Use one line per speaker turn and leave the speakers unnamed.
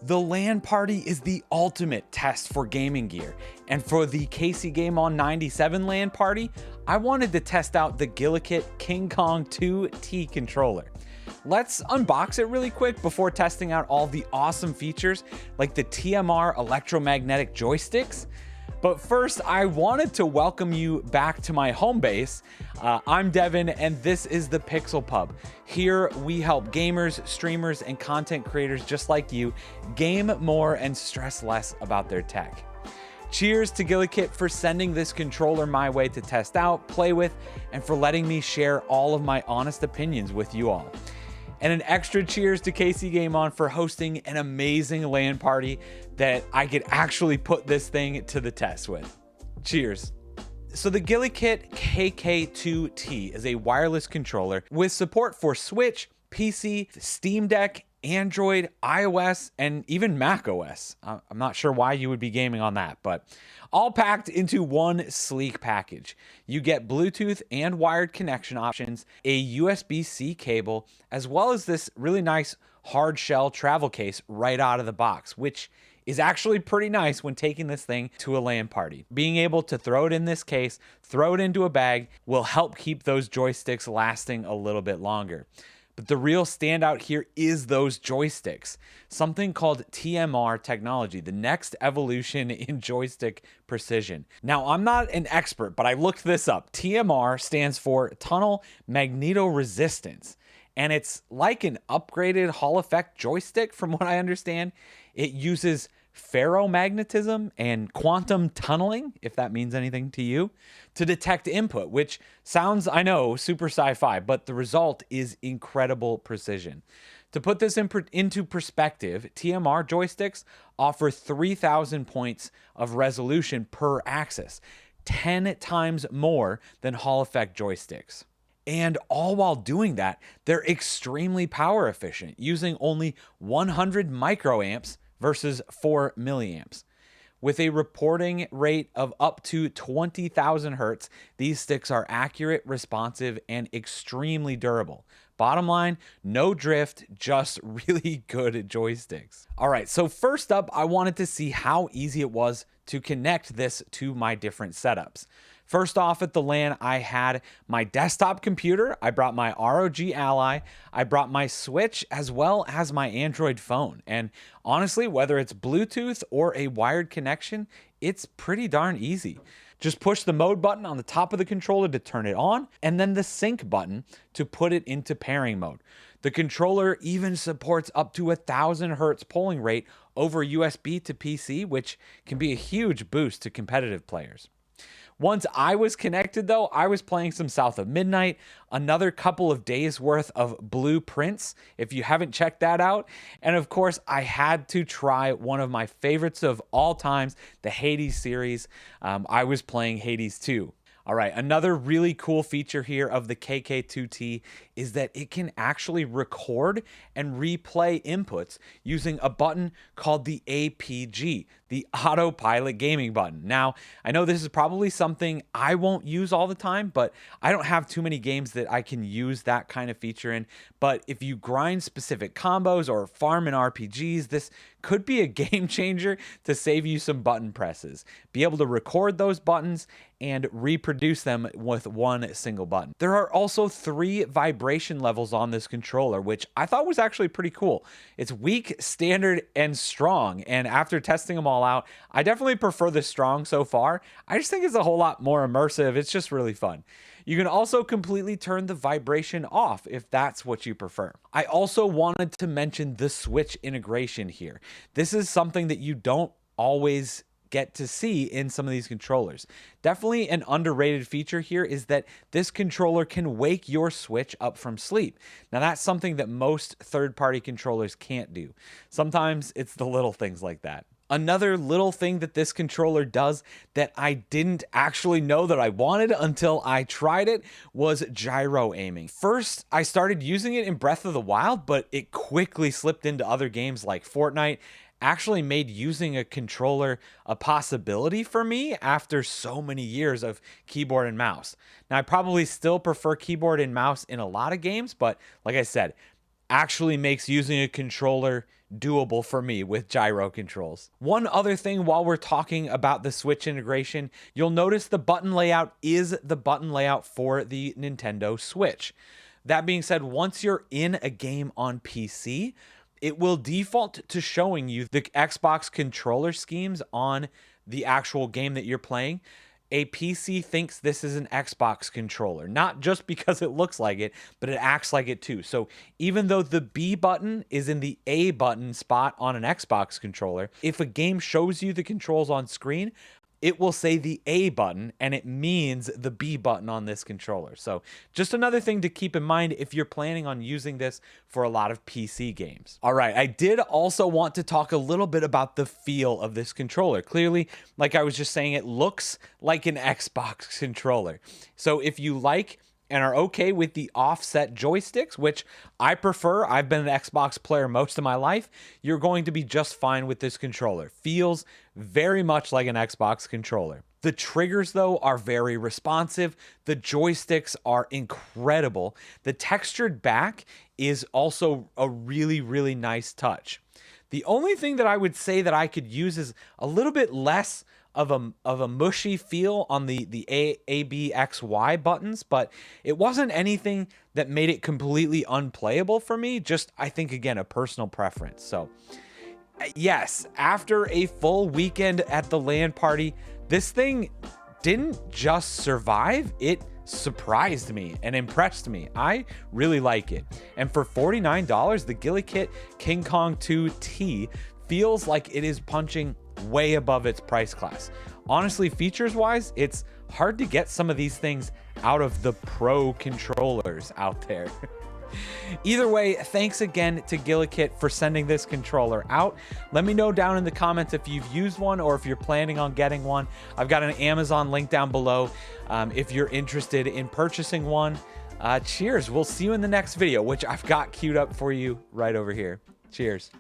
The LAN party is the ultimate test for gaming gear, and for the KC Game On 97 LAN party, I wanted to test out the GuliKit KK2 T controller. Let's unbox it really quick before testing out all the awesome features like the TMR electromagnetic joysticks. But first, I wanted to welcome you back to my home base. I'm Devin, and this is the Pixel Pub. Here, we help gamers, streamers, and content creators just like you game more and stress less about their tech. Cheers to GuliKit for sending this controller my way to test out, play with, and for letting me share all of my honest opinions with you all. And an extra cheers to KC Game On for hosting an amazing LAN party that I could actually put this thing to the test with. Cheers. So the GuliKit KK2 T is a wireless controller with support for Switch, PC, Steam Deck, Android, iOS, and even Mac OS. I'm not sure why you would be gaming on that, but all packed into one sleek package. You get Bluetooth and wired connection options, a USB-C cable, as well as this really nice hard shell travel case right out of the box, which is actually pretty nice when taking this thing to a LAN party. Being able to throw it in this case, throw it into a bag, will help keep those joysticks lasting a little bit longer. But the real standout here is those joysticks, something called TMR technology, the next evolution in joystick precision. Now, I'm not an expert, but I looked this up. TMR stands for tunnel magnetoresistance, and it's like an upgraded Hall effect joystick from what I understand. It uses ferromagnetism and quantum tunneling, if that means anything to you, to detect input, which sounds, I know, super sci-fi, but the result is incredible precision. To put this into perspective, TMR joysticks offer 3,000 points of resolution per axis, 10 times more than Hall effect joysticks. And all while doing that, they're extremely power efficient, using only 100 microamps versus 4 milliamps. With a reporting rate of up to 20,000 hertz, these sticks are accurate, responsive, and extremely durable. Bottom line, no drift, just really good joysticks. All right, so first up, I wanted to see how easy it was to connect this to my different setups. First off, at the LAN, I had my desktop computer, I brought my ROG Ally, I brought my Switch, as well as my Android phone. And honestly, whether it's Bluetooth or a wired connection, it's pretty darn easy. Just push the mode button on the top of the controller to turn it on, and then the sync button to put it into pairing mode. The controller even supports up to 1,000 hertz polling rate over USB to PC, which can be a huge boost to competitive players. Once I was connected, though, I was playing some South of Midnight, another couple of days worth of Blueprints, if you haven't checked that out. And of course, I had to try one of my favorites of all times, the Hades series. I was playing Hades 2. All right, another really cool feature here of the KK2T is that it can actually record and replay inputs using a button called the APG, the autopilot gaming button. Now, I know this is probably something I won't use all the time, but I don't have too many games that I can use that kind of feature in. But if you grind specific combos or farm in RPGs, this could be a game changer to save you some button presses. Be able to record those buttons and reproduce them with one single button. There are also 3 vibration levels on this controller, which I thought was actually pretty cool. It's weak, standard, and strong. And after testing them all out, I definitely prefer the strong so far. I just think it's a whole lot more immersive. It's just really fun. You can also completely turn the vibration off if that's what you prefer. I also wanted to mention the Switch integration here. This is something that you don't always get to see in some of these controllers. Definitely an underrated feature here is that this controller can wake your Switch up from sleep. Now that's something that most third-party controllers can't do. Sometimes it's the little things like that. Another little thing that this controller does that I didn't actually know that I wanted until I tried it was gyro aiming. First, I started using it in Breath of the Wild, but it quickly slipped into other games like Fortnite, actually made using a controller a possibility for me after so many years of keyboard and mouse. Now, I probably still prefer keyboard and mouse in a lot of games, but like I said, actually makes using a controller doable for me with gyro controls. One other thing while we're talking about the Switch integration, you'll notice the button layout is the button layout for the Nintendo Switch. That being said, once you're in a game on PC, it will default to showing you the Xbox controller schemes on the actual game that you're playing. A PC thinks this is an Xbox controller, not just because it looks like it, but it acts like it too. So even though the B button is in the A button spot on an Xbox controller, if a game shows you the controls on screen, it will say the A button and it means the B button on this controller. So just another thing to keep in mind if you're planning on using this for a lot of PC games. All right, I did also want to talk a little bit about the feel of this controller. Clearly, like I was just saying, it looks like an Xbox controller. So if you like and are okay with the offset joysticks, which I prefer, I've been an Xbox player most of my life, you're going to be just fine with this controller. Feels very much like an Xbox controller. The triggers, though, are very responsive. The joysticks are incredible. The textured back is also a really, really nice touch. The only thing that I would say that I could use is a little bit less of a mushy feel on the A, B, X, Y buttons, but it wasn't anything that made it completely unplayable for me. Just, I think, again, a personal preference. So yes, after a full weekend at the LAN party, this thing didn't just survive, it surprised me and impressed me. I really like it. And for $49, the GuliKit KK2 T feels like it is punching way above its price class. Honestly, features wise, it's hard to get some of these things out of the pro controllers out there. Either way, thanks again to GuliKit for sending this controller out. Let me know down in the comments if you've used one or if you're planning on getting one. I've got an Amazon link down below if you're interested in purchasing one. Cheers. We'll see you in the next video, which I've got queued up for you right over here. Cheers.